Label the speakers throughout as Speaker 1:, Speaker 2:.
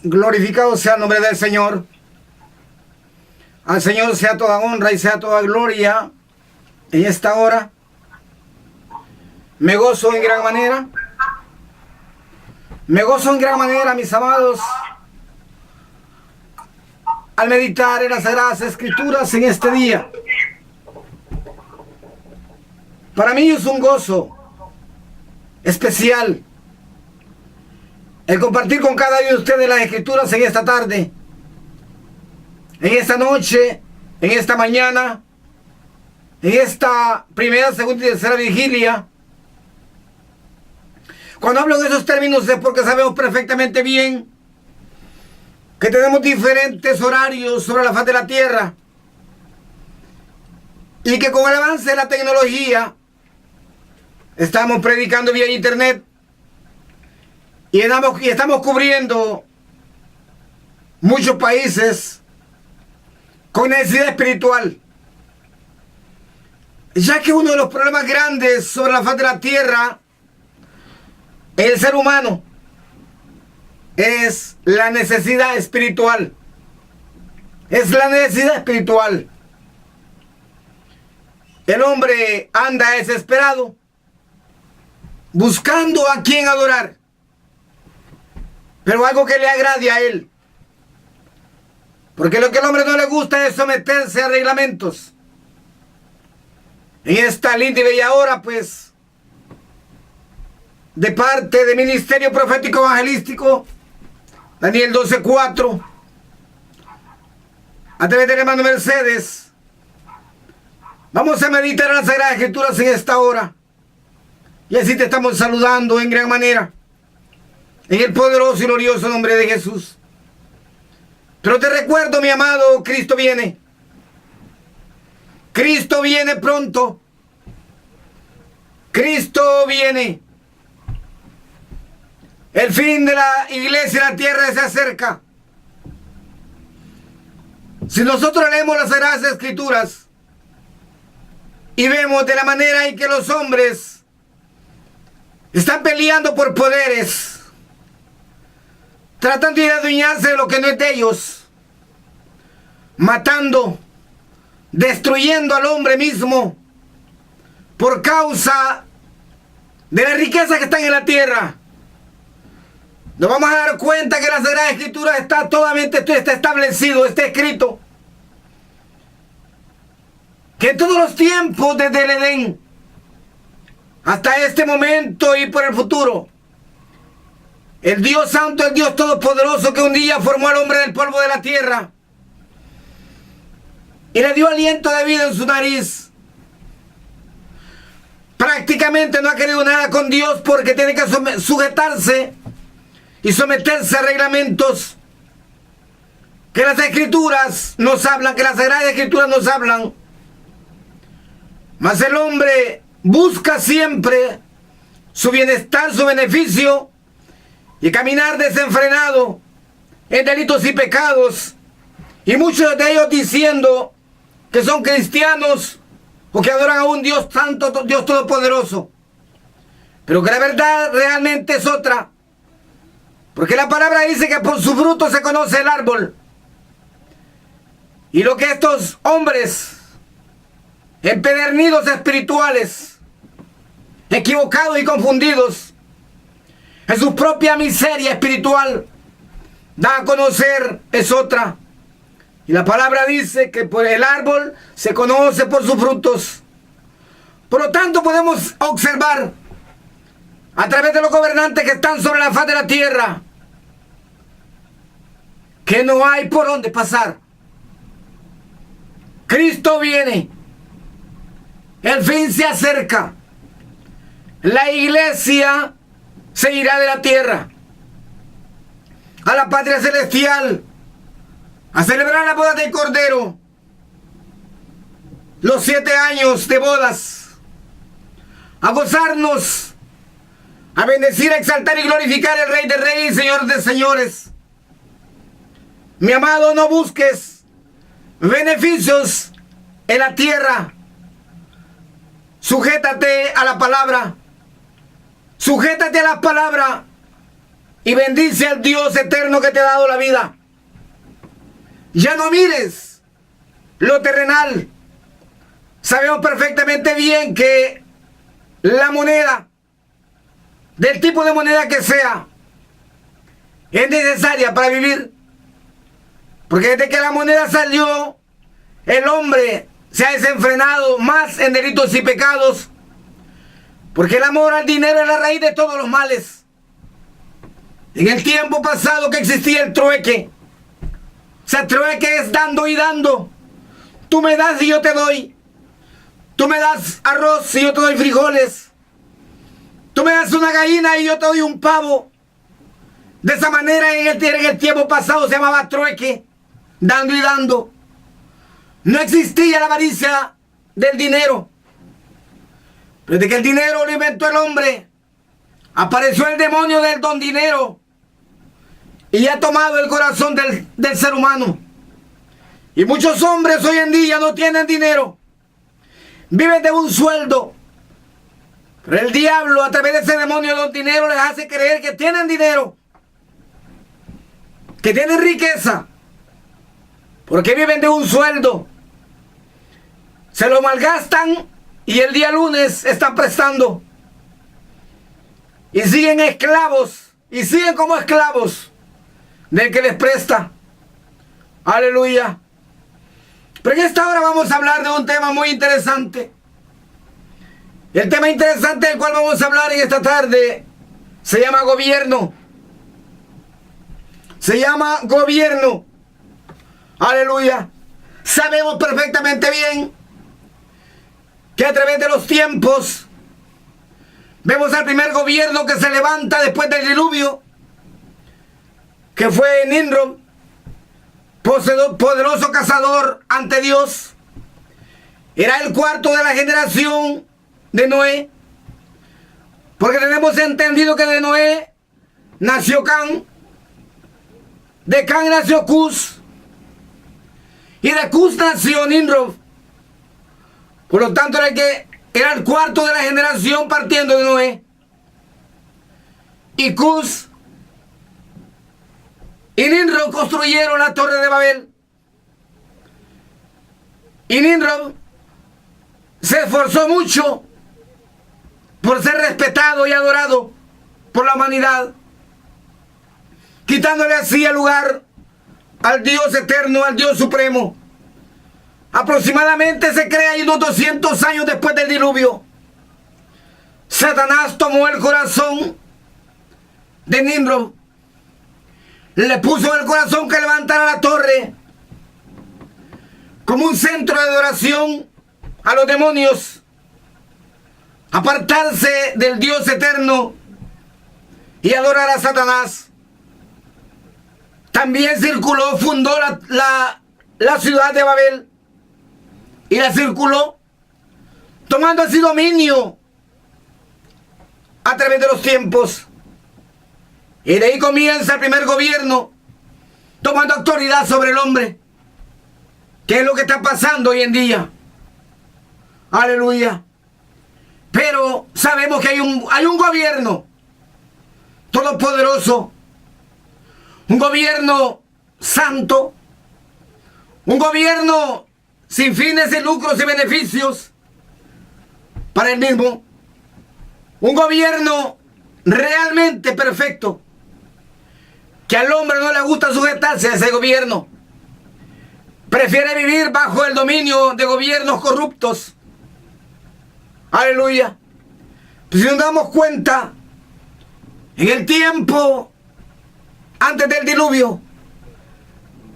Speaker 1: Glorificado sea el nombre del Señor. Al Señor sea toda honra y sea toda gloria en esta hora. Me gozo en gran manera. Me gozo en gran manera, mis amados, al meditar en las Sagradas Escrituras en este día. Para mí es un gozo especial el compartir con cada uno de ustedes las Escrituras en esta tarde, en esta noche, en esta mañana, en esta primera, segunda y tercera vigilia. Cuando hablo de esos términos es porque sabemos perfectamente bien que tenemos diferentes horarios sobre la faz de la tierra y que con el avance de la tecnología estamos predicando vía internet y estamos cubriendo muchos países con necesidad espiritual, ya que uno de los problemas grandes sobre la faz de la tierra, el ser humano, es la necesidad espiritual. Es la necesidad espiritual. El hombre anda desesperado, buscando a quien adorar, pero algo que le agrade a él. Porque lo que al hombre no le gusta es someterse a reglamentos. En esta linda y bella hora, pues, de parte del Ministerio Profético Evangelístico, Daniel 12:4, a través del hermano Mercedes, vamos a meditar en las Sagradas Escrituras en esta hora. Y así te estamos saludando en gran manera, en el poderoso y glorioso nombre de Jesús. Pero te recuerdo, mi amado, Cristo viene. Cristo viene pronto. Cristo viene. El fin de la iglesia y la tierra se acerca. Si nosotros leemos las Sagradas Escrituras y vemos de la manera en que los hombres están peleando por poderes, tratando de adueñarse de lo que no es de ellos, matando, destruyendo al hombre mismo por causa de la riqueza que está en la tierra, nos vamos a dar cuenta que la Sagrada Escritura está está establecido, está escrito, que en todos los tiempos, desde el Edén hasta este momento y por el futuro, el Dios Santo, el Dios Todopoderoso, que un día formó al hombre del polvo de la tierra y le dio aliento de vida en su nariz, prácticamente no ha querido nada con Dios, porque tiene que sujetarse y someterse a reglamentos que las Escrituras nos hablan, que las Sagradas Escrituras nos hablan. Mas el hombre busca siempre su bienestar, su beneficio, y caminar desenfrenado en delitos y pecados, y muchos de ellos diciendo que son cristianos o que adoran a un Dios santo, Dios todopoderoso, pero que la verdad realmente es otra. Porque la palabra dice que por su fruto se conoce el árbol. Y lo que estos hombres empedernidos espirituales, equivocados y confundidos en su propia miseria espiritual, da a conocer es otra. Y la palabra dice que por el árbol se conoce por sus frutos. Por lo tanto, podemos observar a través de los gobernantes que están sobre la faz de la tierra que no hay por dónde pasar. Cristo viene. El fin se acerca. La iglesia se irá de la tierra a la patria celestial, a celebrar la boda del Cordero, los 7 años de bodas, a gozarnos, a bendecir, a exaltar y glorificar al Rey de Reyes y Señor de Señores. Mi amado, no busques beneficios en la tierra. Sujétate a la palabra. Sujétate a la palabra y bendice al Dios eterno que te ha dado la vida. Ya no mires lo terrenal. Sabemos perfectamente bien que la moneda, del tipo de moneda que sea, es necesaria para vivir. Porque desde que la moneda salió, el hombre se ha desenfrenado más en delitos y pecados. Porque el amor al dinero es la raíz de todos los males. En el tiempo pasado que existía el trueque. O sea, trueque es dando y dando. Tú me das y yo te doy. Tú me das arroz y yo te doy frijoles. Tú me das una gallina y yo te doy un pavo. De esa manera en el tiempo pasado se llamaba trueque. Dando y dando. No existía la avaricia del dinero. Pero desde que el dinero lo inventó el hombre, apareció el demonio del don dinero y ha tomado el corazón del ser humano. Y muchos hombres hoy en día no tienen dinero. Viven de un sueldo. Pero el diablo, a través de ese demonio del don dinero, les hace creer que tienen dinero, que tienen riqueza, porque viven de un sueldo. Se lo malgastan y el día lunes están prestando. Y siguen esclavos. Y siguen como esclavos del que les presta. Aleluya. Pero en esta hora vamos a hablar de un tema muy interesante. El tema interesante del cual vamos a hablar en esta tarde se llama gobierno. Se llama gobierno. Aleluya. Sabemos perfectamente bien que a través de los tiempos vemos al primer gobierno que se levanta después del diluvio, que fue Nimrod, poderoso cazador ante Dios. Era el cuarto de la generación de Noé, porque tenemos entendido que de Noé nació Can, de Can nació Cus, y de Cus nació Nimrod. Por lo tanto, era el cuarto de la generación partiendo de Noé. Y Cus y Nimrod construyeron la torre de Babel. Y Nimrod se esforzó mucho por ser respetado y adorado por la humanidad, quitándole así el lugar al Dios eterno, al Dios supremo. Aproximadamente se cree ahí unos 200 años después del diluvio. Satanás tomó el corazón de Nimrod. Le puso en el corazón que levantara la torre como un centro de adoración a los demonios. Apartarse del Dios eterno y adorar a Satanás. También circuló, fundó la ciudad de Babel. Y la circuló, tomando así dominio a través de los tiempos. Y de ahí comienza el primer gobierno, tomando autoridad sobre el hombre. ¿Qué es lo que está pasando hoy en día? Aleluya. Pero sabemos que hay un gobierno todopoderoso, un gobierno santo, un gobierno sin fines de lucros y beneficios para el mismo. Un gobierno realmente perfecto, que al hombre no le gusta sujetarse a ese gobierno. Prefiere vivir bajo el dominio de gobiernos corruptos. Aleluya. Pues si nos damos cuenta, en el tiempo antes del diluvio,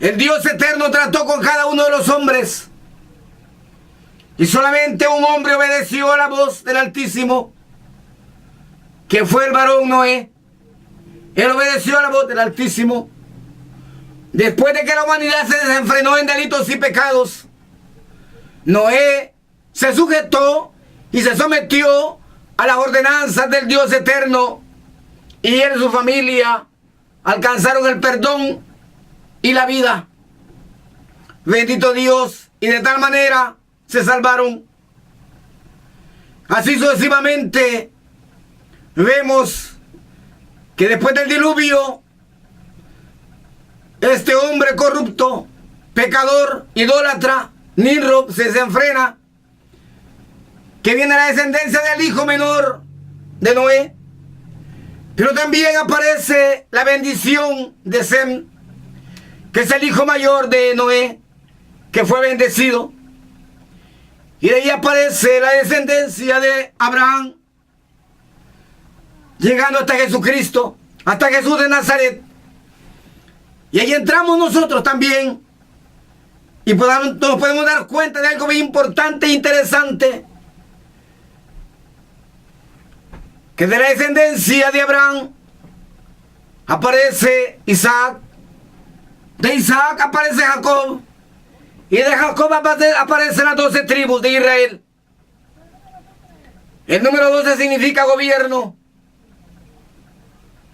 Speaker 1: el Dios eterno trató con cada uno de los hombres. Y solamente un hombre obedeció a la voz del Altísimo, que fue el varón Noé. Él obedeció a la voz del Altísimo. Después de que la humanidad se desenfrenó en delitos y pecados, Noé se sujetó y se sometió a las ordenanzas del Dios eterno. Y él y su familia alcanzaron el perdón y la vida. Bendito Dios. Y de tal manera se salvaron. Así sucesivamente vemos que después del diluvio, este hombre corrupto, pecador, idólatra, Nimrod, se desenfrena, que viene la descendencia del hijo menor de Noé, pero también aparece la bendición de Sem, que es el hijo mayor de Noé, que fue bendecido, y de ahí aparece la descendencia de Abraham, llegando hasta Jesucristo, hasta Jesús de Nazaret. Y ahí entramos nosotros también, y nos podemos dar cuenta de algo muy importante e interesante, que de la descendencia de Abraham aparece Isaac, de Isaac aparece Jacob, y de Jacob aparecen las 12 tribus de Israel. El número 12 significa gobierno.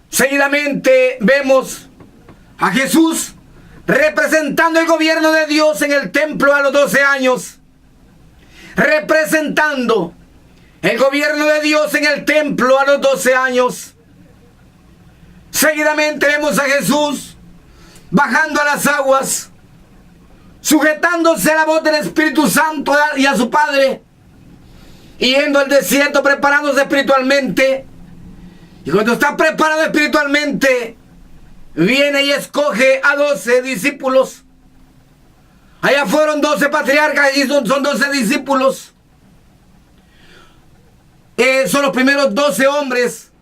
Speaker 1: Seguidamente vemos a Jesús representando el gobierno de Dios en el templo a los 12 años. Representando el gobierno de Dios en el templo a los 12 años. Seguidamente vemos a Jesús bajando a las aguas, sujetándose a la voz del Espíritu Santo y a su Padre, yendo al desierto preparándose espiritualmente. Y cuando está preparado espiritualmente, viene y escoge a 12 discípulos. Allá fueron 12 patriarcas y son 12 discípulos. Son los primeros 12 hombres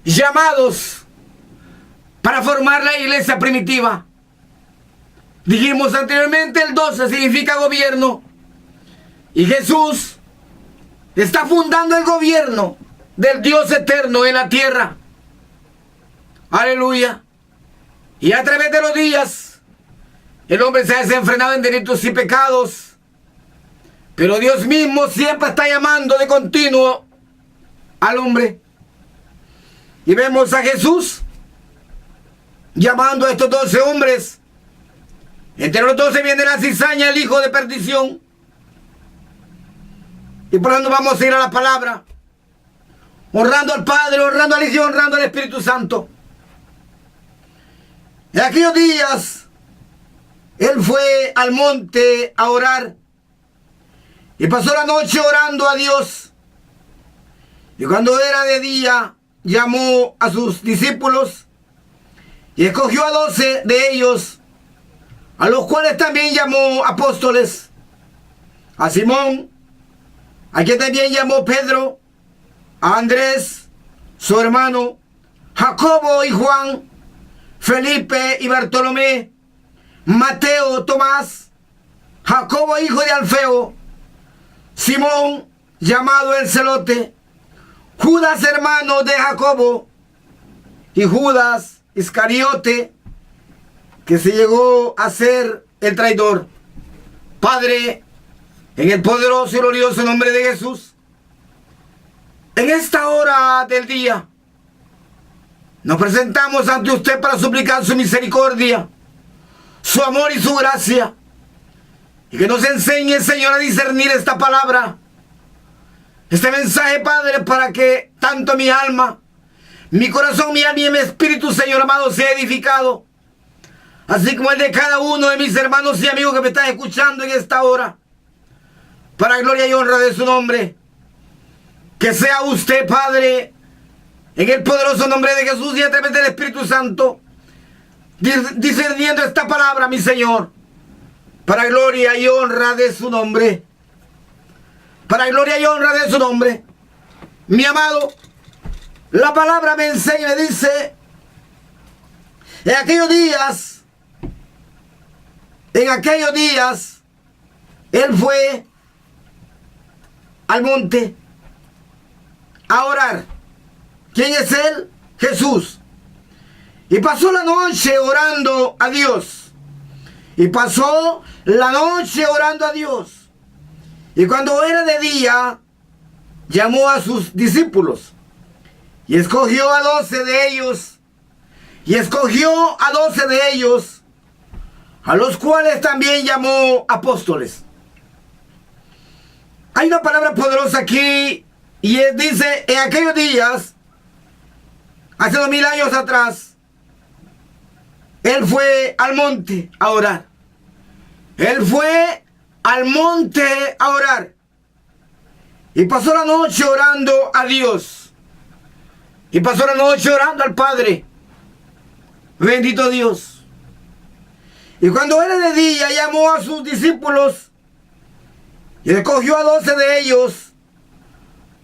Speaker 1: llamados para formar la iglesia primitiva. Dijimos anteriormente, el 12 significa gobierno. Y Jesús está fundando el gobierno del Dios eterno en la tierra. Aleluya. Y a través de los días, el hombre se ha desenfrenado en delitos y pecados. Pero Dios mismo siempre está llamando de continuo al hombre. Y vemos a Jesús llamando a estos 12 hombres. Entre los 12 viene la cizaña, el hijo de perdición. Y por eso vamos a ir a la palabra, honrando al Padre, honrando al Hijo y honrando al Espíritu Santo. En aquellos días, él fue al monte a orar y pasó la noche orando a Dios. Y cuando era de día, llamó a sus discípulos y escogió a 12 de ellos, a los cuales también llamó apóstoles: a Simón, a quien también llamó Pedro, a Andrés, su hermano, Jacobo y Juan, Felipe y Bartolomé, Mateo, Tomás, Jacobo hijo de Alfeo, Simón llamado el Celote, Judas hermano de Jacobo, y Judas Iscariote, que se llegó a ser el traidor. Padre, en el poderoso y glorioso nombre de Jesús, en esta hora del día, nos presentamos ante usted para suplicar su misericordia, su amor y su gracia, y que nos enseñe, Señor, a discernir esta palabra, este mensaje, Padre, para que tanto mi alma, mi corazón, mi alma y mi espíritu, Señor amado, sea edificado, así como el de cada uno de mis hermanos y amigos que me están escuchando en esta hora, para gloria y honra de su nombre. Que sea usted, Padre, en el poderoso nombre de Jesús y a través del Espíritu Santo, discerniendo esta palabra, mi Señor, para gloria y honra de su nombre. Para gloria y honra de su nombre. Mi amado, la palabra me enseña y me dice: en aquellos días, él fue al monte a orar. ¿Quién es él? Jesús. Y pasó la noche orando a Dios. Y pasó la noche orando a Dios. Y cuando era de día, llamó a sus discípulos. Y escogió a 12 de ellos. Y escogió a 12 de ellos, a los cuales también llamó apóstoles. Hay una palabra poderosa aquí, y dice: en aquellos días, hace 2000 años atrás, él fue al monte a orar. Él fue al monte a orar. Y pasó la noche orando a Dios. Y pasó la noche orando al Padre. Bendito Dios. Y cuando era de día, llamó a sus discípulos y escogió a 12 de ellos,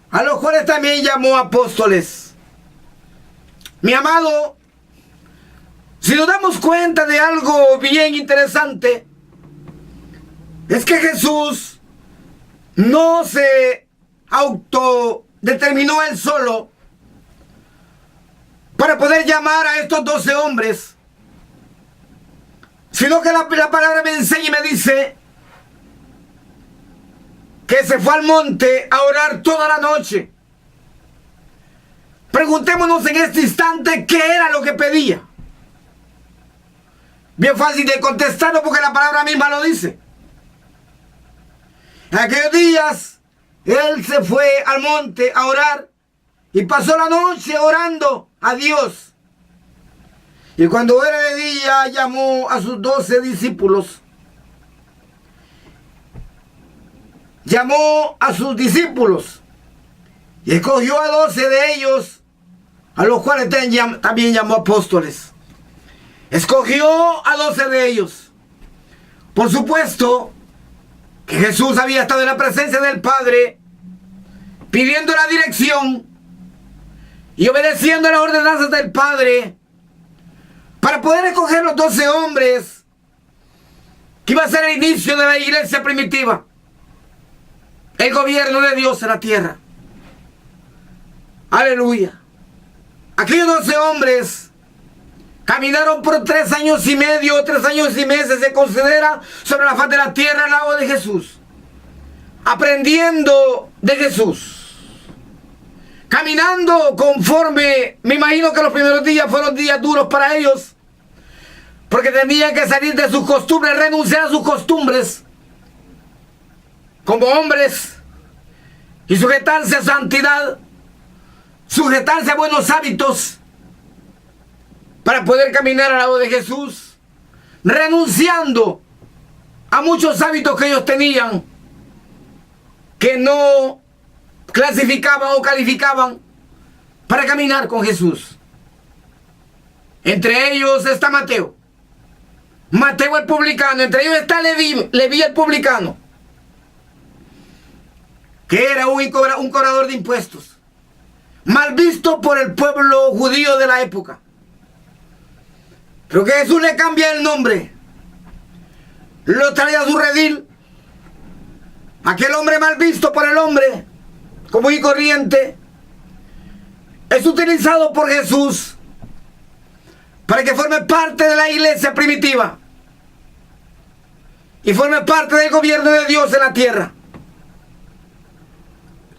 Speaker 1: a los cuales también llamó apóstoles. Mi amado, si nos damos cuenta de algo bien interesante, es que Jesús no se autodeterminó él solo para poder llamar a estos 12 hombres, sino que la palabra me enseña y me dice que se fue al monte a orar toda la noche. Preguntémonos en este instante qué era lo que pedía. Bien fácil de contestarlo porque la palabra misma lo dice. En aquellos días, él se fue al monte a orar y pasó la noche orando a Dios. Y cuando era de día, llamó a sus 12 discípulos. Llamó a sus discípulos y escogió a 12 de ellos, a los cuales también llamó apóstoles. Escogió a 12 de ellos. Por supuesto que Jesús había estado en la presencia del Padre, pidiendo la dirección y obedeciendo las ordenanzas del Padre, para poder escoger los 12 hombres que iba a ser el inicio de la iglesia primitiva, el gobierno de Dios en la tierra. Aleluya. Aquellos 12 hombres caminaron por 3 años y medio, 3 años y meses se considera, sobre la faz de la tierra al lado de Jesús, aprendiendo de Jesús, caminando conforme. Me imagino que los primeros días fueron días duros para ellos, porque tenían que salir de sus costumbres, renunciar a sus costumbres como hombres y sujetarse a santidad, sujetarse a buenos hábitos para poder caminar al lado de Jesús, renunciando a muchos hábitos que ellos tenían, que no clasificaban o calificaban para caminar con Jesús. Entre ellos está Mateo el publicano, entre ellos está Leví el publicano, que era un cobrador de impuestos, mal visto por el pueblo judío de la época. Pero que Jesús le cambia el nombre, lo trae a su redil. Aquel hombre mal visto por el hombre, común y corriente, es utilizado por Jesús para que forme parte de la iglesia primitiva y forme parte del gobierno de Dios en la tierra.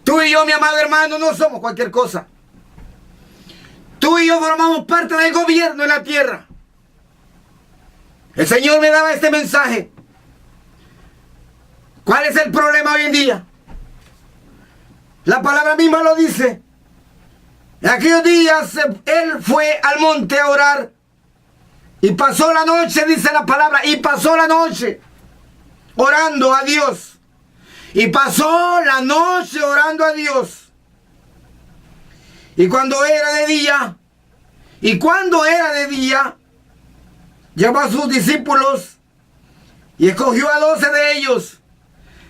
Speaker 1: Tú y yo, mi amado hermano, no somos cualquier cosa. Tú y yo formamos parte del gobierno en la tierra. El Señor me daba este mensaje. ¿Cuál es el problema hoy en día? La palabra misma lo dice. En aquellos días él fue al monte a orar y pasó la noche, dice la palabra, y pasó la noche orando a Dios. Y pasó la noche orando a Dios. Y cuando era de día, llamó a sus discípulos y escogió a 12 de ellos.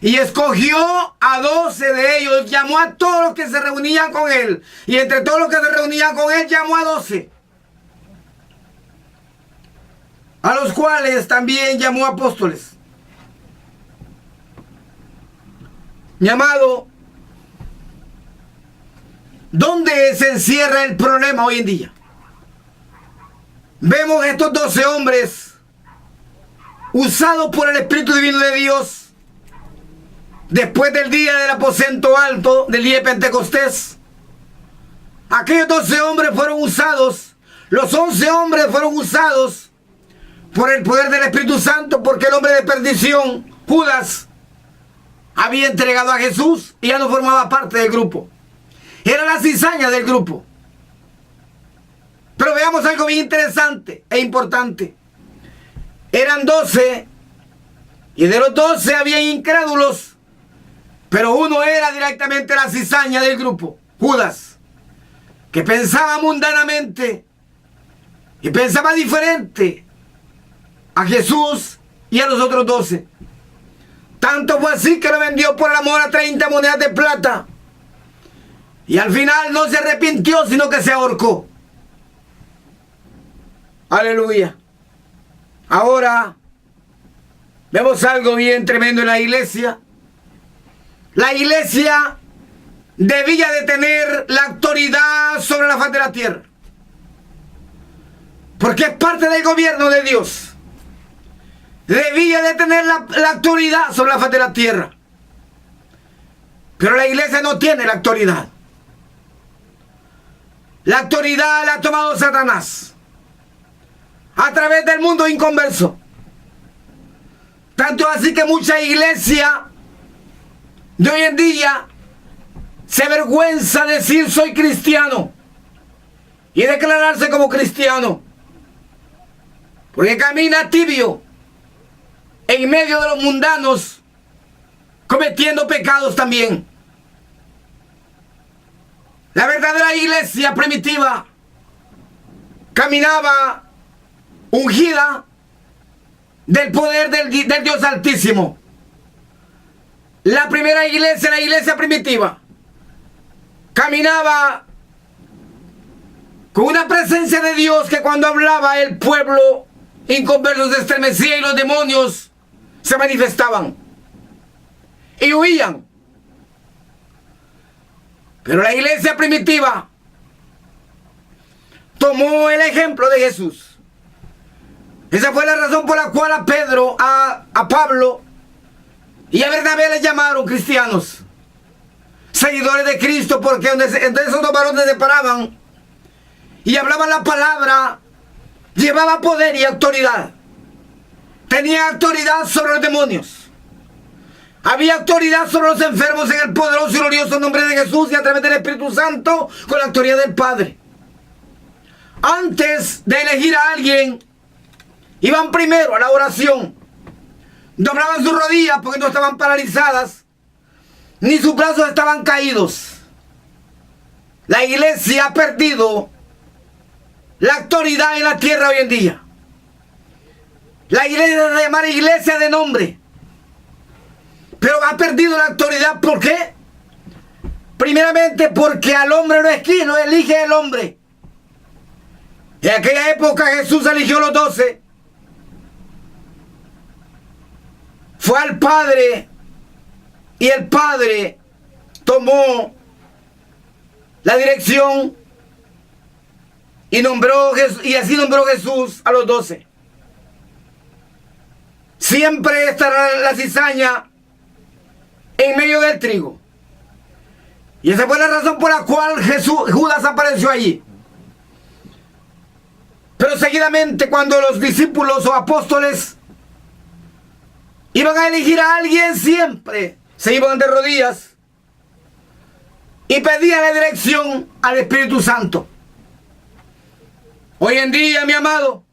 Speaker 1: Y escogió a 12 de ellos, llamó a todos los que se reunían con él. Y entre todos los que se reunían con él, llamó a 12. A los cuales también llamó apóstoles. Mi amado, ¿dónde se encierra el problema hoy en día? Vemos estos 12 hombres usados por el Espíritu Divino de Dios después del día del aposento alto, del día de Pentecostés. Aquellos 12 hombres fueron usados, los 11 hombres fueron usados por el poder del Espíritu Santo, porque el hombre de perdición, Judas, había entregado a Jesús y ya no formaba parte del grupo. Era la cizaña del grupo. Pero veamos algo bien interesante e importante. Eran 12 y de los 12 había incrédulos, pero uno era directamente la cizaña del grupo, Judas, que pensaba mundanamente y pensaba diferente a Jesús y a los otros 12. Tanto fue así que lo vendió por amor a 30 monedas de plata. Y al final no se arrepintió, sino que se ahorcó. Aleluya. Ahora vemos algo bien tremendo en la iglesia. La iglesia debía de tener la autoridad sobre la faz de la tierra, porque es parte del gobierno de Dios. Debía de tener la autoridad sobre la faz de la tierra, pero la iglesia no tiene la autoridad. La autoridad la ha tomado Satanás a través del mundo inconverso. Tanto así que mucha iglesia de hoy en día se avergüenza de decir soy cristiano y declararse como cristiano, porque camina tibio en medio de los mundanos, cometiendo pecados también. La verdadera iglesia primitiva caminaba ungida del poder del Dios Altísimo. La primera iglesia, la iglesia primitiva, caminaba con una presencia de Dios que cuando hablaba el pueblo inconverso se estremecía y los demonios se manifestaban y huían. Pero la iglesia primitiva tomó el ejemplo de Jesús. Esa fue la razón por la cual a Pedro, a Pablo y a Bernabé les llamaron cristianos, seguidores de Cristo, porque entre esos dos varones se paraban y hablaban la palabra, llevaba poder y autoridad. Tenía autoridad sobre los demonios. Había autoridad sobre los enfermos en el poderoso y glorioso nombre de Jesús y a través del Espíritu Santo con la autoridad del Padre. Antes de elegir a alguien, iban primero a la oración. Doblaban sus rodillas porque no estaban paralizadas, ni sus brazos estaban caídos. La iglesia ha perdido la autoridad en la tierra hoy en día. La iglesia se llama iglesia de nombre, pero ha perdido la autoridad. ¿Por qué? Primeramente porque al hombre no elige el hombre. En aquella época Jesús eligió los 12. Fue al Padre y el Padre tomó la dirección y así nombró Jesús a los 12. Siempre estará la cizaña en medio del trigo. Y esa fue la razón por la cual Judas apareció allí. Pero seguidamente, cuando los discípulos o apóstoles iban a elegir a alguien, siempre se iban de rodillas y pedían la dirección al Espíritu Santo. Hoy en día, mi amado,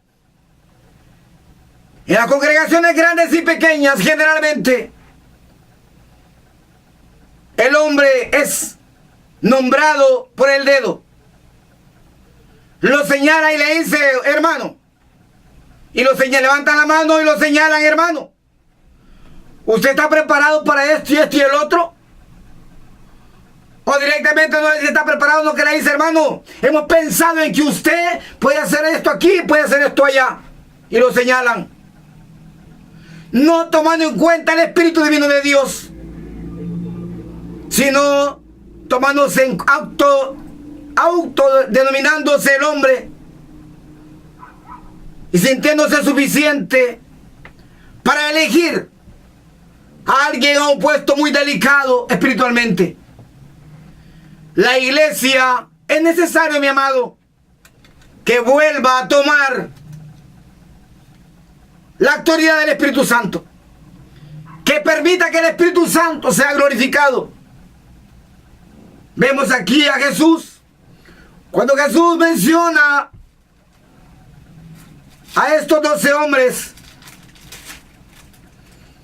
Speaker 1: en las congregaciones grandes y pequeñas, generalmente el hombre es nombrado por el dedo. Lo señala y le dice hermano. Y levantan la mano y lo señalan hermano. ¿Usted está preparado para esto y el otro? O directamente no le dice está preparado, no, que le dice hermano, hemos pensado en que usted puede hacer esto aquí, puede hacer esto allá. Y lo señalan. No tomando en cuenta el Espíritu Divino de Dios, sino tomándose en autodenominándose el hombre y sintiéndose suficiente para elegir a alguien a un puesto muy delicado espiritualmente. La iglesia es necesario, mi amado, que vuelva a tomar la autoridad del Espíritu Santo, que permita que el Espíritu Santo sea glorificado. Vemos aquí a Jesús. Cuando Jesús menciona a estos 12 hombres,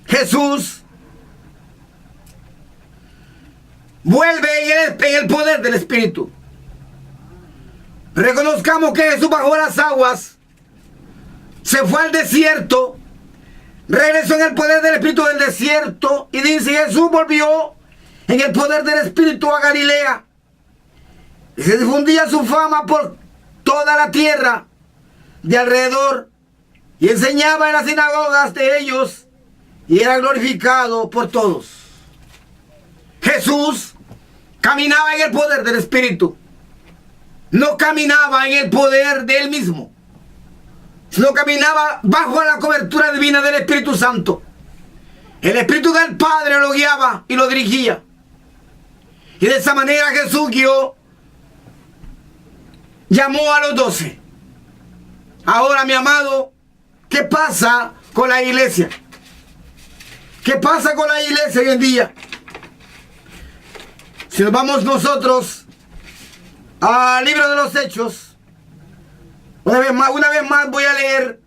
Speaker 1: Jesús vuelve en el poder del Espíritu. Reconozcamos que Jesús bajó a las aguas, se fue al desierto, regresó en el poder del Espíritu del desierto, y dice: Jesús volvió en el poder del Espíritu a Galilea, y se difundía su fama por toda la tierra de alrededor, y enseñaba en las sinagogas de ellos, y era glorificado por todos. Jesús caminaba en el poder del Espíritu. No caminaba en el poder de él mismo, sino caminaba bajo la cobertura divina del Espíritu Santo. El Espíritu del Padre lo guiaba y lo dirigía. Y de esa manera Jesús llamó a los 12. Ahora, mi amado, ¿qué pasa con la iglesia? ¿Qué pasa con la iglesia hoy en día? Si nos vamos nosotros al libro de los Hechos, una vez más voy a leer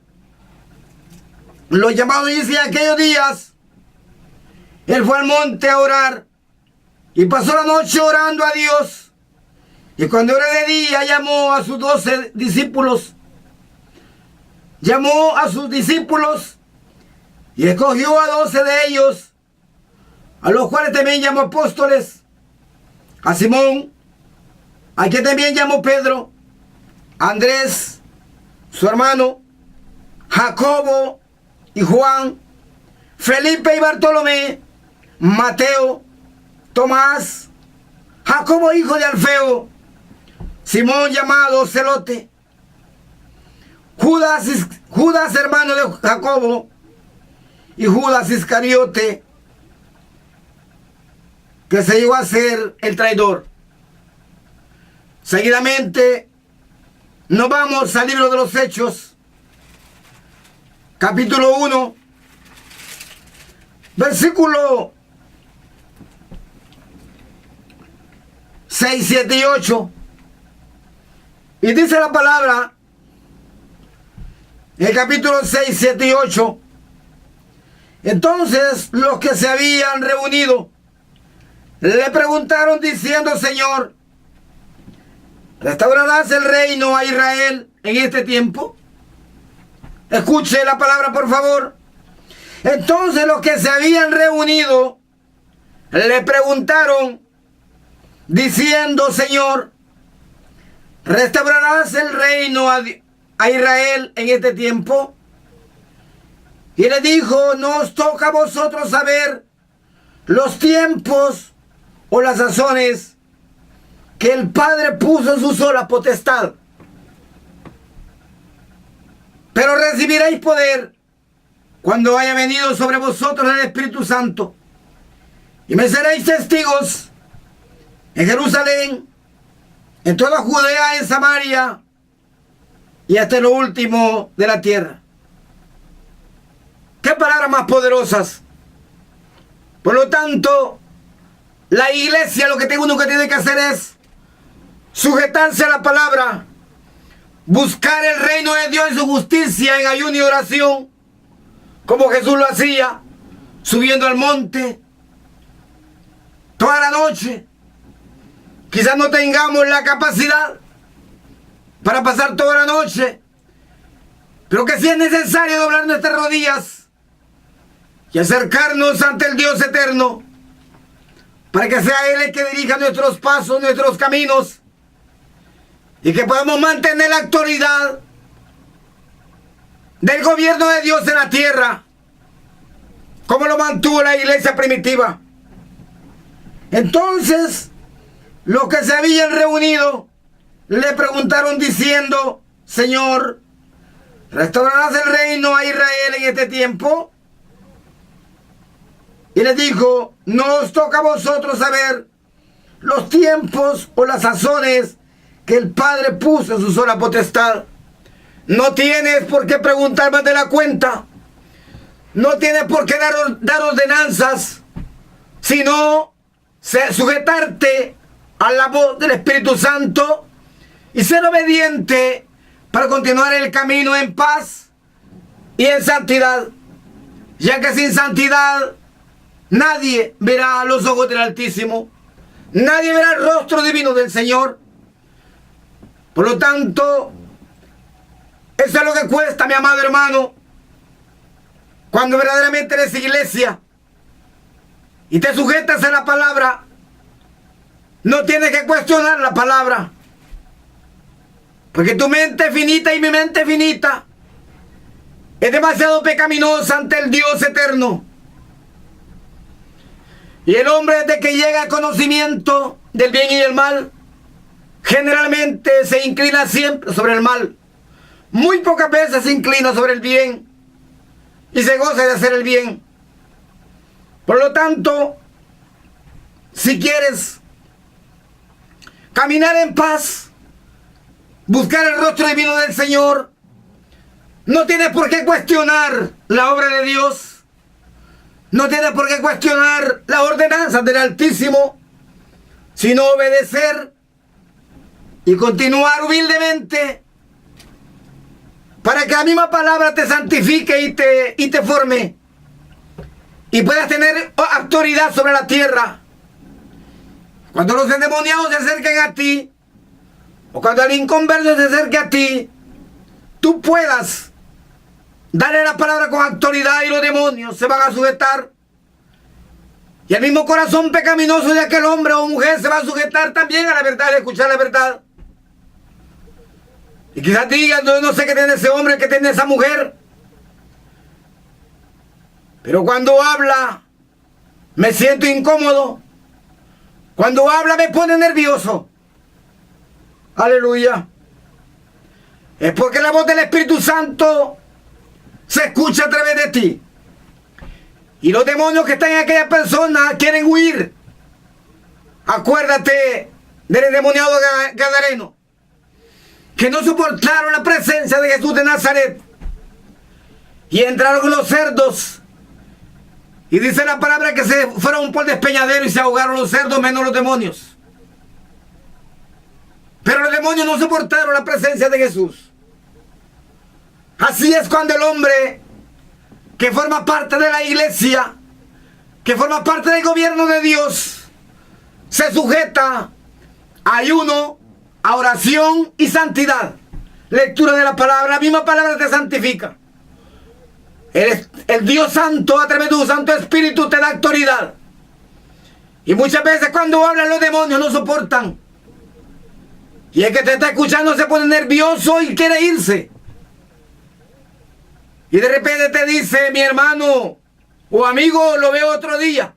Speaker 1: los llamados. Dice: aquellos días él fue al monte a orar y pasó la noche orando a Dios, y cuando era de día llamó a sus 12 discípulos, y escogió a 12 de ellos, a los cuales también llamó apóstoles: a Simón, a quien también llamó Pedro, Andrés, su hermano, Jacobo y Juan, Felipe y Bartolomé, Mateo, Tomás, Jacobo hijo de Alfeo, Simón llamado Celote, Judas hermano de Jacobo, y Judas Iscariote, que se llegó a ser el traidor. Seguidamente nos vamos al libro de los Hechos, capítulo 1, versículo 6, 7 y 8. Y dice la palabra, en el capítulo 6, 7 y 8: entonces los que se habían reunido le preguntaron diciendo: Señor, ¿restaurarás el reino a Israel en este tiempo? Escuche la palabra, por favor. Entonces los que se habían reunido le preguntaron diciendo: Señor, ¿restaurarás el reino a Israel en este tiempo? Y le dijo: no os toca a vosotros saber los tiempos o las sazones que el Padre puso en su sola potestad, pero recibiréis poder cuando haya venido sobre vosotros el Espíritu Santo, y me seréis testigos en Jerusalén, en toda Judea, en Samaria y hasta lo último de la tierra. ¿Qué palabras más poderosas? Por lo tanto, la iglesia lo que uno tiene que hacer es sujetarse a la palabra, buscar el reino de Dios y su justicia en ayuno y oración, como Jesús lo hacía, subiendo al monte toda la noche. Quizás no tengamos la capacidad para pasar toda la noche, pero que si es necesario doblar nuestras rodillas y acercarnos ante el Dios eterno, para que sea Él el que dirija nuestros pasos, nuestros caminos, y que podamos mantener la autoridad del gobierno de Dios en la tierra, como lo mantuvo la iglesia primitiva. Entonces, los que se habían reunido le preguntaron diciendo: Señor, ¿restaurarás el reino a Israel en este tiempo? Y les dijo: no os toca a vosotros saber los tiempos o las sazones que el Padre puso en su sola potestad. No tienes por qué preguntar más de la cuenta. No tienes por qué dar ordenanzas, sino sujetarte a la voz del Espíritu Santo y ser obediente para continuar el camino en paz y en santidad, ya que sin santidad nadie verá los ojos del Altísimo, nadie verá el rostro divino del Señor. Por lo tanto, eso es lo que cuesta, mi amado hermano, cuando verdaderamente eres iglesia y te sujetas a la palabra. No tienes que cuestionar la palabra, porque tu mente es finita y mi mente es finita. Es demasiado pecaminosa ante el Dios eterno. Y el hombre, desde que llega al conocimiento del bien y del mal, generalmente se inclina siempre sobre el mal. Muy pocas veces se inclina sobre el bien y se goza de hacer el bien. Por lo tanto, si quieres caminar en paz, buscar el rostro divino del Señor, no tienes por qué cuestionar la obra de Dios. No tienes por qué cuestionar las ordenanzas del Altísimo, sino obedecer y continuar humildemente para que la misma palabra te santifique y te forme y puedas tener autoridad sobre la tierra. Cuando los endemoniados se acerquen a ti, o cuando el inconverso se acerque a ti, tú puedas darle la palabra con autoridad y los demonios se van a sujetar. Y el mismo corazón pecaminoso de aquel hombre o mujer se va a sujetar también a la verdad, a escuchar la verdad. Y quizás digan, no sé qué tiene ese hombre, qué tiene esa mujer. Pero cuando habla, me siento incómodo. Cuando habla me pone nervioso. Aleluya. Es porque la voz del Espíritu Santo se escucha a través de ti. Y los demonios que están en aquella persona quieren huir. Acuérdate del endemoniado gadareno, que no soportaron la presencia de Jesús de Nazaret y entraron los cerdos. Y dice la palabra que se fueron por despeñadero y se ahogaron los cerdos, menos los demonios. Pero los demonios no soportaron la presencia de Jesús. Así es cuando el hombre que forma parte de la iglesia, que forma parte del gobierno de Dios, se sujeta a ayuno, a oración y santidad. Lectura de la palabra, la misma palabra te santifica. El Dios Santo, a través de su Santo Espíritu, te da autoridad. Y muchas veces cuando hablan los demonios no soportan. Y el que te está escuchando se pone nervioso y quiere irse. Y de repente te dice, mi hermano o amigo, lo veo otro día,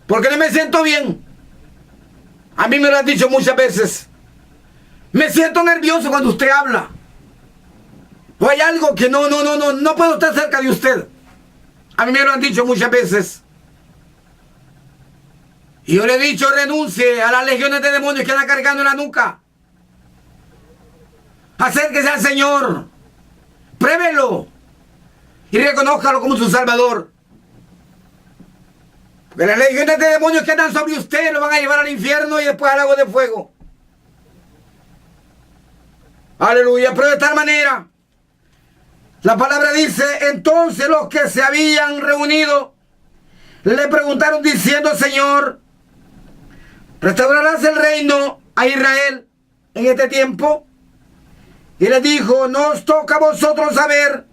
Speaker 1: porque no me siento bien. A mí me lo han dicho muchas veces. Me siento nervioso cuando usted habla. O hay algo que no puedo estar cerca de usted. A mí me lo han dicho muchas veces. Y yo le he dicho, renuncie a las legiones de demonios que anda cargando en la nuca. Acérquese al Señor. Pruébelo. Y reconózcalo como su Salvador. Porque las legiones de demonios que andan sobre usted lo van a llevar al infierno y después al lago de fuego. Aleluya. Pero de tal manera, la palabra dice, entonces los que se habían reunido le preguntaron diciendo, Señor, ¿restaurarás el reino a Israel en este tiempo? Y les dijo, no os toca a vosotros saber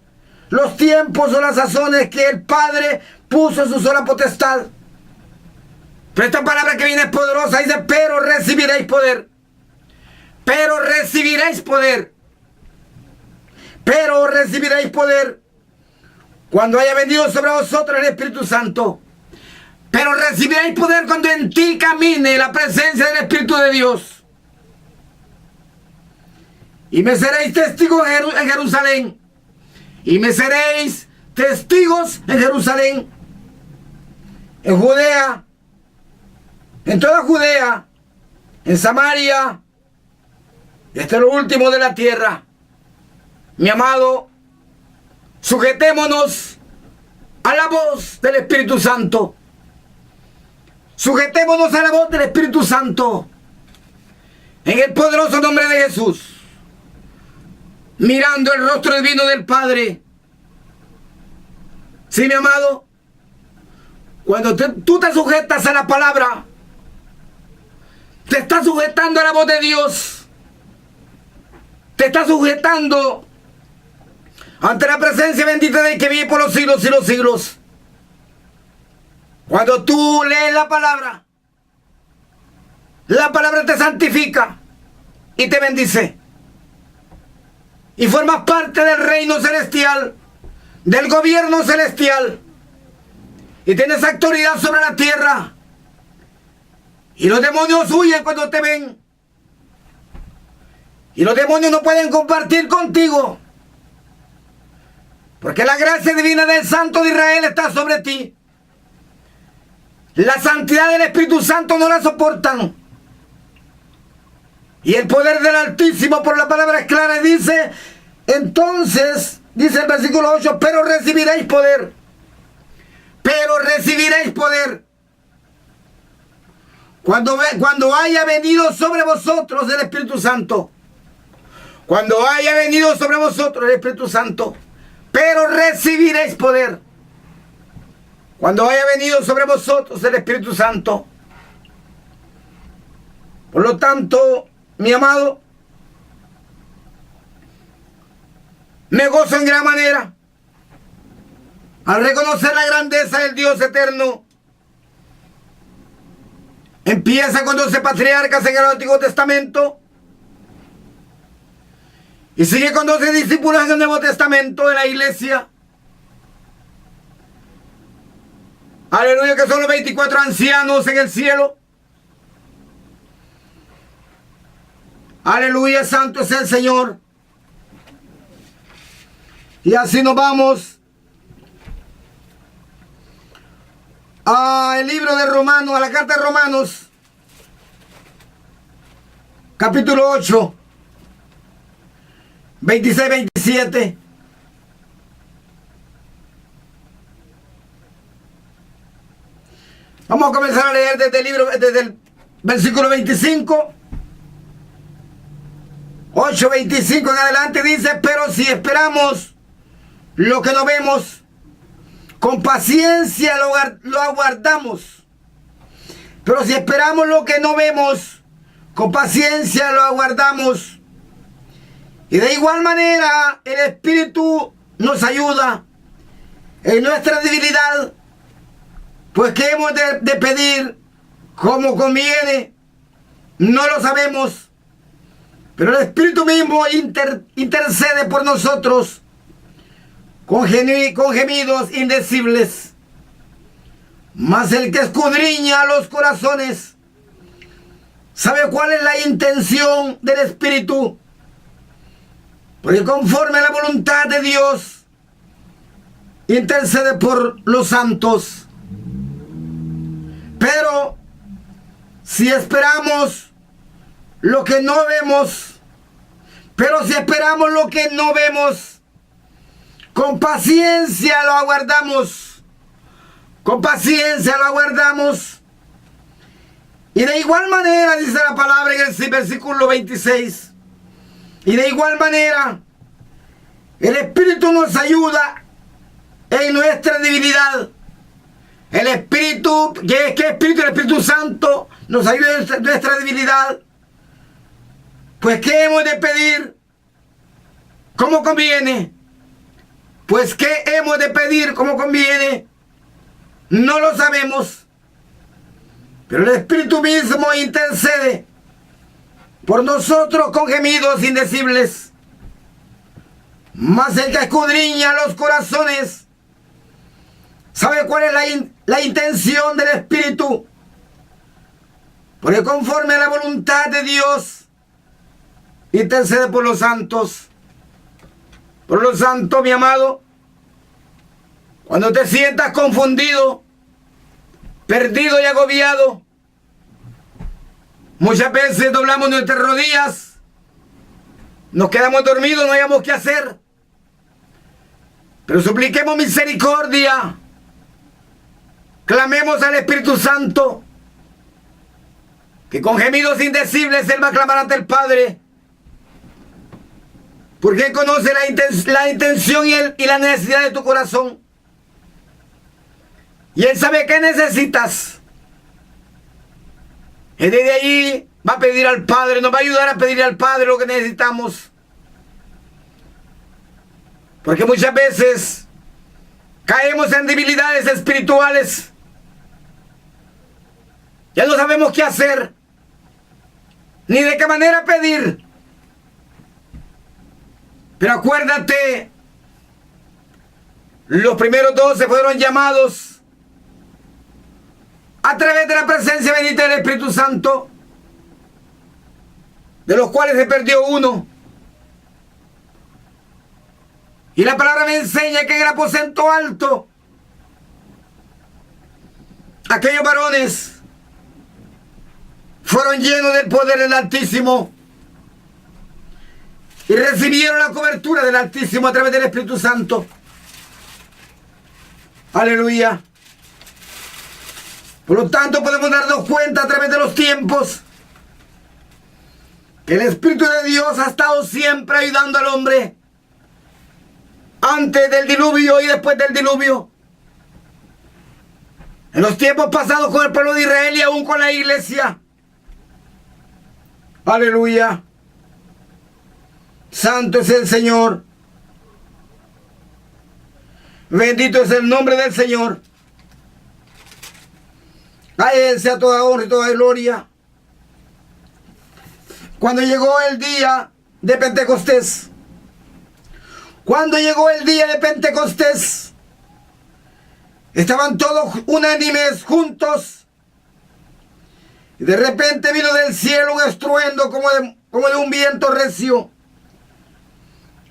Speaker 1: los tiempos o las sazones que el Padre puso en su sola potestad. Pero esta palabra que viene es poderosa, dice, pero recibiréis poder. Pero recibiréis poder. Pero recibiréis poder cuando haya venido sobre vosotros el Espíritu Santo. Pero recibiréis poder cuando en ti camine la presencia del Espíritu de Dios. Y me seréis testigos en Jerusalén. Y me seréis testigos en Jerusalén, en Judea, en toda Judea, en Samaria, y hasta lo último de la tierra. Mi amado, sujetémonos a la voz del Espíritu Santo. Sujetémonos a la voz del Espíritu Santo. En el poderoso nombre de Jesús. mirando el rostro divino del Padre. Sí, mi amado, cuando tú te sujetas a la palabra, te estás sujetando a la voz de Dios, te estás sujetando ante la presencia bendita del que vive por los siglos y los siglos. Cuando tú lees la palabra te santifica y te bendice. Y formas parte del reino celestial, del gobierno celestial. Y tienes autoridad sobre la tierra. Y los demonios huyen cuando te ven. Y los demonios no pueden compartir contigo. Porque la gracia divina del Santo de Israel está sobre ti. La santidad del Espíritu Santo no la soportan. Y el poder del Altísimo, por la palabra es clara, dice, entonces, dice el versículo 8, pero recibiréis poder. Pero recibiréis poder. Cuando haya venido sobre vosotros el Espíritu Santo. Cuando haya venido sobre vosotros el Espíritu Santo. Pero recibiréis poder. Cuando haya venido sobre vosotros el Espíritu Santo. Por lo tanto, mi amado, me gozo en gran manera al reconocer la grandeza del Dios eterno. Empieza con 12 patriarcas en el Antiguo Testamento y sigue con 12 discípulos en el Nuevo Testamento de la iglesia. Aleluya, que son los 24 ancianos en el cielo. Aleluya, santo es el Señor. Y así nos vamos al libro de Romanos, a la carta de Romanos, capítulo 8, 26-27. Vamos a comenzar a leer desde el versículo 25. 8:25 en adelante dice, pero si esperamos lo que no vemos, con paciencia lo aguardamos. Pero si esperamos lo que no vemos, con paciencia lo aguardamos. Y de igual manera el Espíritu nos ayuda en nuestra debilidad, pues que hemos de pedir como conviene, no lo sabemos. Pero el Espíritu mismo intercede por nosotros con gemidos indecibles. Mas el que escudriña los corazones sabe cuál es la intención del Espíritu, porque conforme a la voluntad de Dios intercede por los santos. Pero si esperamos lo que no vemos, con paciencia lo aguardamos. Con paciencia lo aguardamos. Y de igual manera, dice la palabra en el versículo 26, y de igual manera, el Espíritu nos ayuda en nuestra debilidad. El Espíritu, ¿qué Espíritu? El Espíritu Santo nos ayuda en nuestra debilidad. Pues ¿qué hemos de pedir? ¿Cómo conviene? Pues ¿qué hemos de pedir? ¿Cómo conviene? No lo sabemos. Pero el Espíritu mismo intercede por nosotros con gemidos indecibles. Mas el que escudriña los corazones sabe cuál es la intención del Espíritu. Porque conforme a la voluntad de Dios intercede por los santos. Por los santos, mi amado. Cuando te sientas confundido, perdido y agobiado, muchas veces doblamos nuestras rodillas, nos quedamos dormidos, no hayamos qué hacer. Pero supliquemos misericordia. Clamemos al Espíritu Santo, que con gemidos indecibles Él va a clamar ante el Padre. Porque Él conoce la intención y la necesidad de tu corazón. Y Él sabe qué necesitas. Y desde ahí va a pedir al Padre, nos va a ayudar a pedirle al Padre lo que necesitamos. Porque muchas veces caemos en debilidades espirituales. Ya no sabemos qué hacer, ni de qué manera pedir. Pero acuérdate, los primeros 12 fueron llamados a través de la presencia bendita del Espíritu Santo, de los cuales se perdió uno. Y la palabra me enseña que en el aposento alto, aquellos varones fueron llenos del poder del Altísimo y recibieron la cobertura del Altísimo a través del Espíritu Santo. Aleluya. Por lo tanto, podemos darnos cuenta a través de los tiempos que el Espíritu de Dios ha estado siempre ayudando al hombre, antes del diluvio y después del diluvio. En los tiempos pasados con el pueblo de Israel y aún con la iglesia. Aleluya. Santo es el Señor. Bendito es el nombre del Señor. A Él sea toda honra y toda gloria. Cuando llegó el día de Pentecostés, estaban todos unánimes juntos. Y de repente vino del cielo un estruendo como de un viento recio,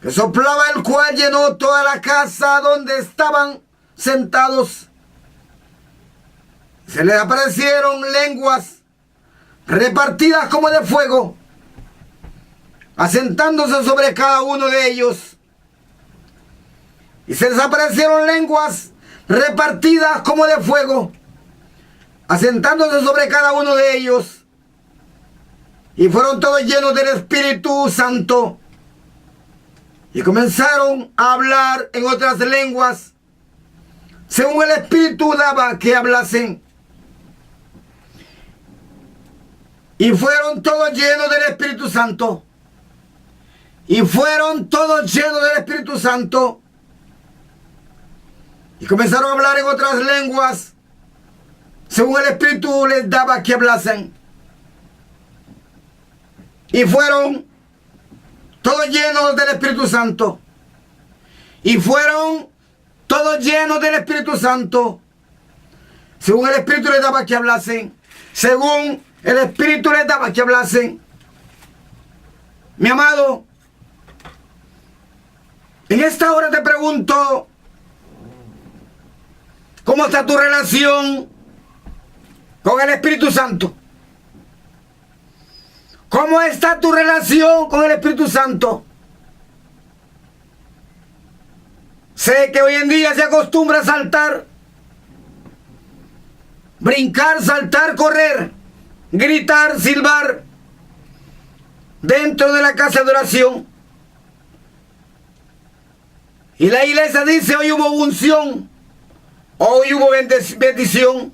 Speaker 1: que soplaba, el cual llenó toda la casa donde estaban sentados. Se les aparecieron lenguas repartidas como de fuego, asentándose sobre cada uno de ellos. Y se les aparecieron lenguas repartidas como de fuego, asentándose sobre cada uno de ellos. Y fueron todos llenos del Espíritu Santo. Y comenzaron a hablar en otras lenguas, según el Espíritu daba que hablasen. Y fueron todos llenos del Espíritu Santo. Y fueron todos llenos del Espíritu Santo. Y comenzaron a hablar en otras lenguas, según el Espíritu les daba que hablasen. Y fueron todos llenos del Espíritu Santo. Y fueron todos llenos del Espíritu Santo, según el Espíritu les daba que hablasen. Según el Espíritu les daba que hablasen. Mi amado, en esta hora te pregunto, ¿cómo está tu relación con el Espíritu Santo? ¿Cómo está tu relación con el Espíritu Santo? Sé que hoy en día se acostumbra a saltar, brincar, saltar, correr, gritar, silbar dentro de la casa de oración. Y la iglesia dice: hoy hubo unción, hoy hubo bendición,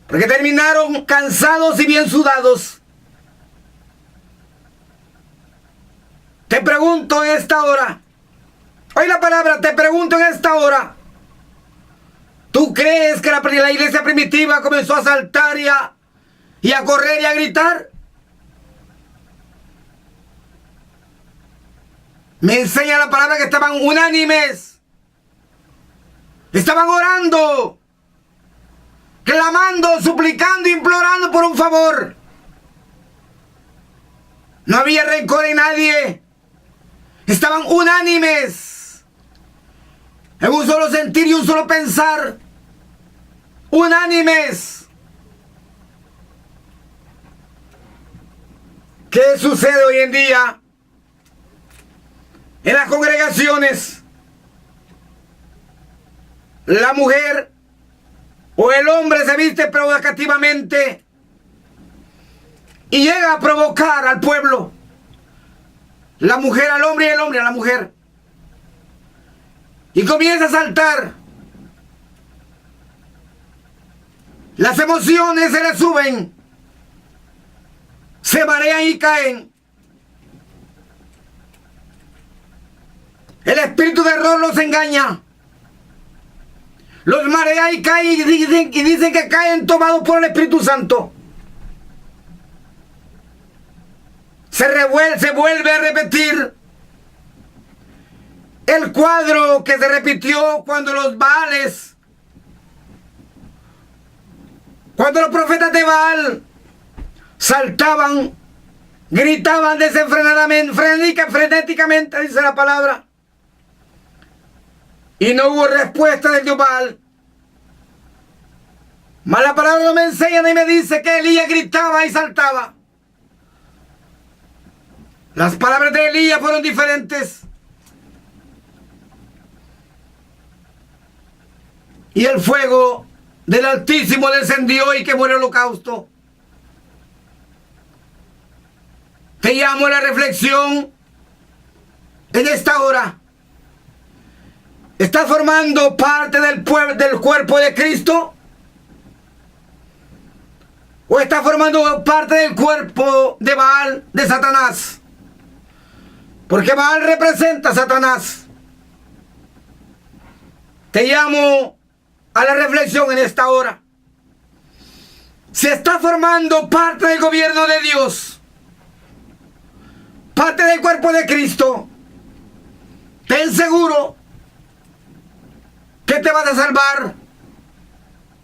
Speaker 1: porque terminaron cansados y bien sudados. Te pregunto en esta hora, oye la palabra, te pregunto en esta hora, ¿tú crees que la iglesia primitiva comenzó a saltar y a correr y a gritar? Me enseña la palabra que estaban unánimes, estaban orando, clamando, suplicando, implorando por un favor. No había rencor en nadie. Estaban unánimes, en un solo sentir y un solo pensar. Unánimes. ¿Qué sucede hoy en día en las congregaciones? La mujer o el hombre se viste provocativamente y llega a provocar al pueblo. la mujer al hombre y el hombre a la mujer. Y comienza a saltar. Las emociones se le suben, se marean y caen. El espíritu de error los engaña, los marea y caen y dicen que caen tomados por el Espíritu Santo. Se vuelve a repetir el cuadro que se repitió cuando los Baales, cuando los profetas de Baal saltaban, gritaban desenfrenadamente, frenéticamente, dice la palabra. Y no hubo respuesta del Dios Baal. Mas la palabra no me enseña ni me dice que Elías gritaba y saltaba. Las palabras de Elías fueron diferentes. Y el fuego del Altísimo descendió y quemó el holocausto. Te llamo a la reflexión en esta hora. ¿Estás formando parte del cuerpo de Cristo? ¿O estás formando parte del cuerpo de Baal, de Satanás? Porque Baal representa a Satanás. Te llamo a la reflexión en esta hora. Si estás formando parte del gobierno de Dios, parte del cuerpo de Cristo, ten seguro que te vas a salvar.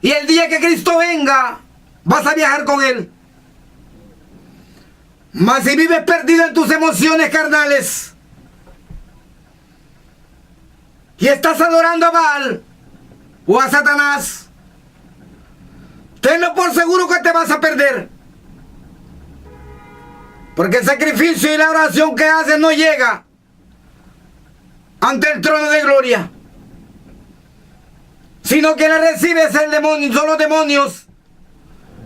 Speaker 1: Y el día que Cristo venga, vas a viajar con Él. Mas si vives perdido en tus emociones carnales y estás adorando a Baal o a Satanás, tenlo por seguro que te vas a perder. Porque el sacrificio y la oración que haces no llega ante el trono de gloria, sino que le recibes el demonio, son los demonios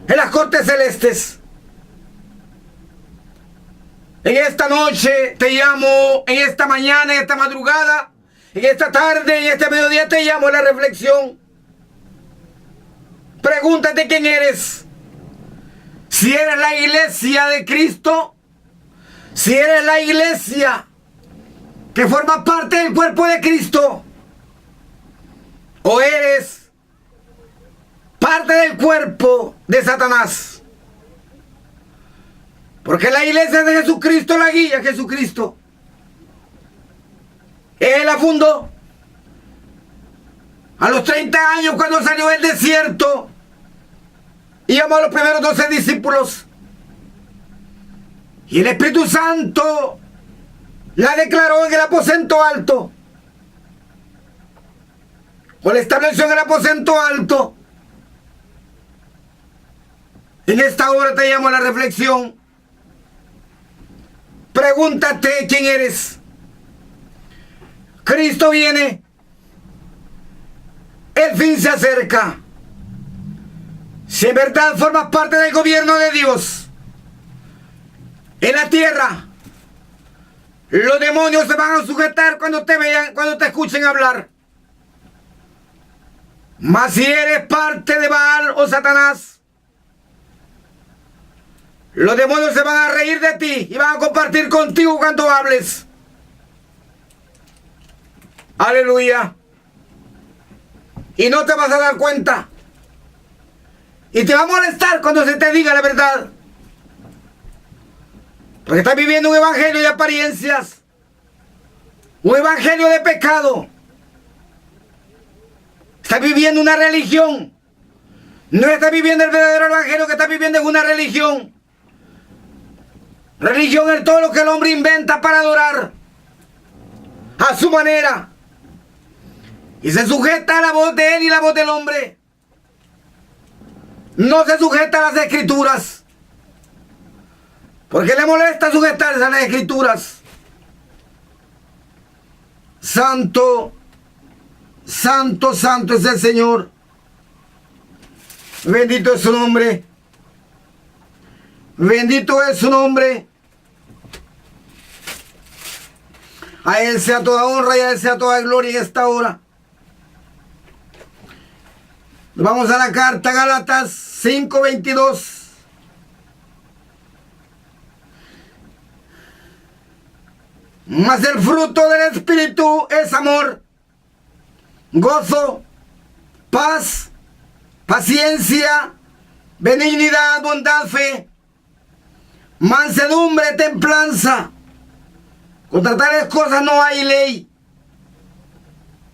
Speaker 1: en las cortes celestes. En esta noche te llamo, en esta mañana, en esta madrugada, en esta tarde, en este mediodía te llamo a la reflexión. Pregúntate quién eres. Si eres la iglesia de Cristo, si eres la iglesia que forma parte del cuerpo de Cristo, o eres parte del cuerpo de Satanás. Porque la iglesia de Jesucristo la guía Jesucristo. Él la fundó a los 30 años cuando salió del desierto y llamó a los primeros 12 discípulos. Y el Espíritu Santo la declaró en el aposento alto. O la estableció en el aposento alto. En esta hora te llamo a la reflexión. Pregúntate quién eres. Cristo viene. El fin se acerca. Si en verdad formas parte del gobierno de Dios en la tierra, los demonios se van a sujetar cuando te vean, cuando te escuchen hablar. Mas si eres parte de Baal o Satanás, los demonios se van a reír de ti y van a compartir contigo cuando hables. Aleluya. Y no te vas a dar cuenta. Y te va a molestar cuando se te diga la verdad. Porque estás viviendo un evangelio de apariencias. Un evangelio de pecado. Estás viviendo una religión. No estás viviendo el verdadero evangelio, que estás viviendo en una religión. Religión es todo lo que el hombre inventa para adorar a su manera. Y se sujeta a la voz de él y la voz del hombre. No se sujeta a las escrituras. Porque le molesta sujetarse a las escrituras. Santo, santo, santo es el Señor. Bendito es su nombre. Bendito es su nombre. A Él sea toda honra y a Él sea toda gloria en esta hora. Vamos a la carta Gálatas 5:22. Mas el fruto del Espíritu es amor, gozo, paz, paciencia, benignidad, bondad, fe, mansedumbre, templanza. Contra tales cosas no hay ley.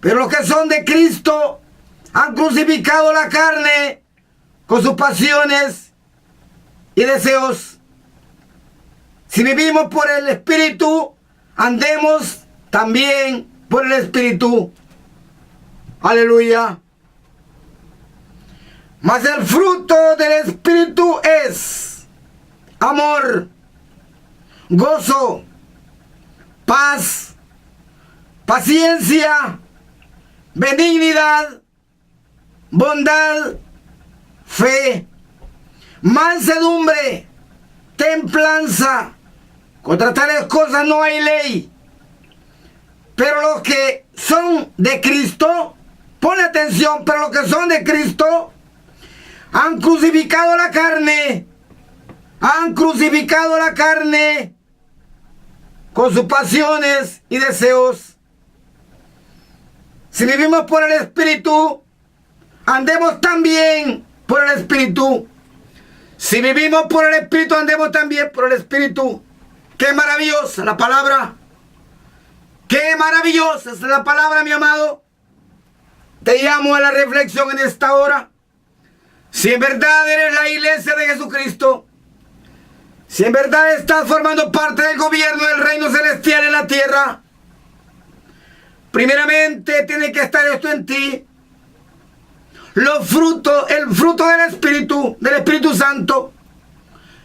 Speaker 1: Pero los que son de Cristo han crucificado la carne con sus pasiones y deseos. Si vivimos por el Espíritu, andemos también por el Espíritu. Aleluya. Mas el fruto del Espíritu es amor, gozo, paz, paciencia, benignidad, bondad, fe, mansedumbre, templanza. Contra tales cosas no hay ley. Pero los que son de Cristo, pone atención, pero los que son de Cristo han crucificado la carne. Han crucificado la carne con sus pasiones y deseos. Si vivimos por el Espíritu, andemos también por el Espíritu. Si vivimos por el Espíritu, andemos también por el Espíritu. ¡Qué maravillosa la palabra! ¡Qué maravillosa es la palabra, mi amado! Te llamo a la reflexión en esta hora. Si en verdad eres la iglesia de Jesucristo, si en verdad estás formando parte del gobierno del reino celestial en la tierra, primeramente tiene que estar esto en ti. El fruto del Espíritu Santo,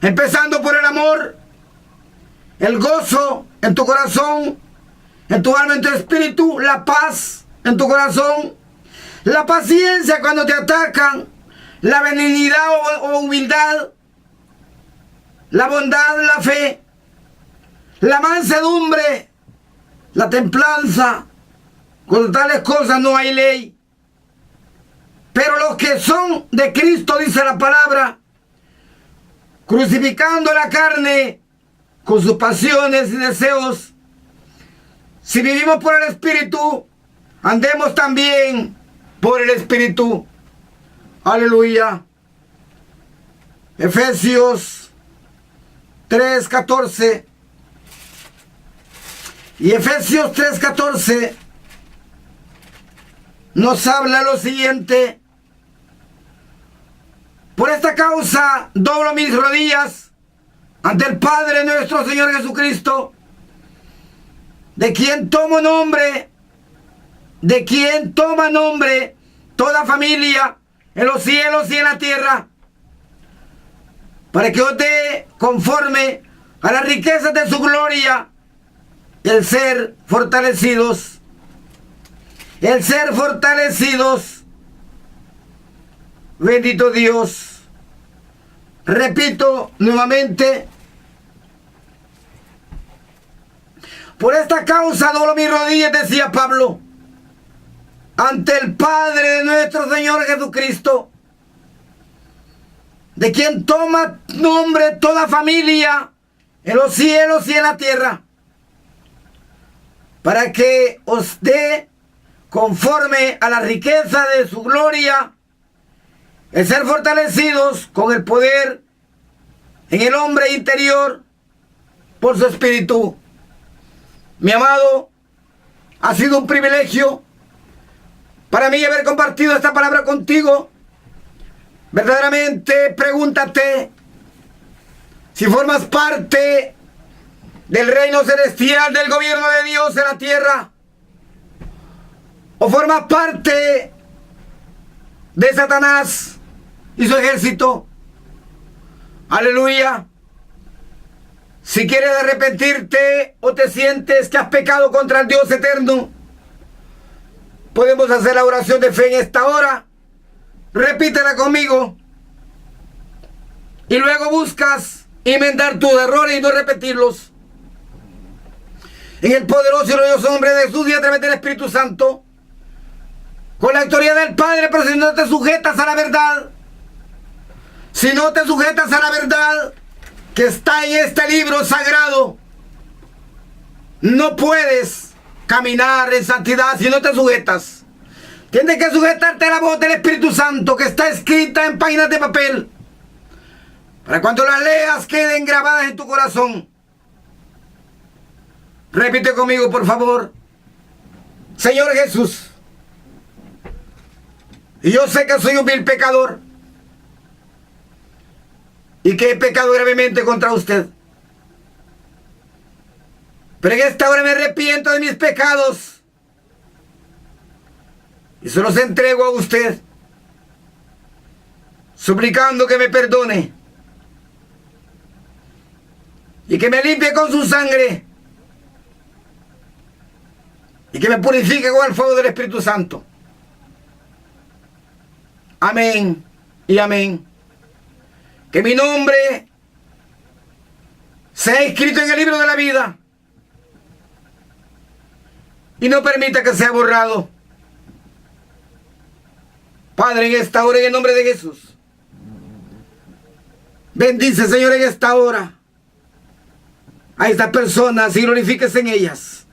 Speaker 1: empezando por el amor, el gozo en tu corazón, en tu alma, en tu espíritu, la paz en tu corazón, la paciencia cuando te atacan, la benignidad o humildad, la bondad, la fe, la mansedumbre, la templanza. Contra tales cosas no hay ley. Pero los que son de Cristo, dice la palabra, crucificando la carne con sus pasiones y deseos. Si vivimos por el Espíritu, andemos también por el Espíritu. Aleluya. Efesios 3:14. Y Efesios 3:14 nos habla lo siguiente: por esta causa doblo mis rodillas ante el Padre nuestro Señor Jesucristo, de quien toma nombre toda familia en los cielos y en la tierra, para que os dé conforme a las riquezas de su gloria el ser fortalecidos. El ser fortalecidos. Bendito Dios. Repito nuevamente: por esta causa doblo mis rodillas, decía Pablo, ante el Padre de nuestro Señor Jesucristo, de quien toma nombre toda familia en los cielos y en la tierra, para que os dé conforme a la riqueza de su gloria el ser fortalecidos con el poder en el hombre interior por su espíritu. Mi amado, ha sido un privilegio para mí haber compartido esta palabra contigo. Verdaderamente pregúntate si formas parte del reino celestial, del gobierno de Dios en la tierra, o formas parte de Satanás y su ejército. Aleluya. Si quieres arrepentirte o te sientes que has pecado contra el Dios eterno, podemos hacer la oración de fe en esta hora. Repítela conmigo. Y luego buscas enmendar tus errores y no repetirlos. En el poderoso y glorioso nombre de Jesús y a través del Espíritu Santo, con la autoridad del Padre. Pero si no te sujetas a la verdad, si no te sujetas a la verdad que está en este libro sagrado, no puedes caminar en santidad si no te sujetas. Tienes que sujetarte a la voz del Espíritu Santo que está escrita en páginas de papel, para cuando las leas queden grabadas en tu corazón. Repite conmigo, por favor. Señor Jesús, y yo sé que soy un vil pecador y que he pecado gravemente contra usted. Pero en esta hora me arrepiento de mis pecados y se los entrego a usted, suplicando que me perdone y que me limpie con su sangre y que me purifique con el fuego del Espíritu Santo. Amén y amén. Que mi nombre sea escrito en el libro de la vida y no permita que sea borrado. Padre, en esta hora, en el nombre de Jesús, bendice, Señor, en esta hora a estas personas y glorifíquese en ellas.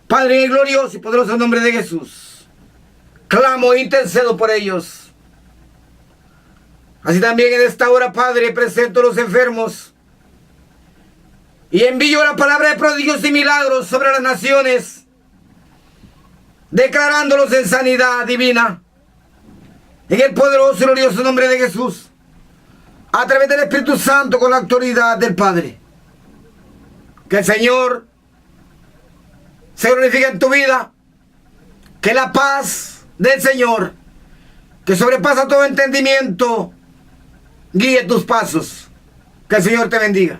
Speaker 1: Padre, en el glorioso y poderoso nombre de Jesús, clamo e intercedo por ellos. Así también en esta hora, Padre, presento a los enfermos y envío la palabra de prodigios y milagros sobre las naciones, declarándolos en sanidad divina, en el poderoso y glorioso nombre de Jesús, a través del Espíritu Santo, con la autoridad del Padre. Que el Señor se glorifique en tu vida, que la paz del Señor, que sobrepasa todo entendimiento, guíe tus pasos. Que el Señor te bendiga.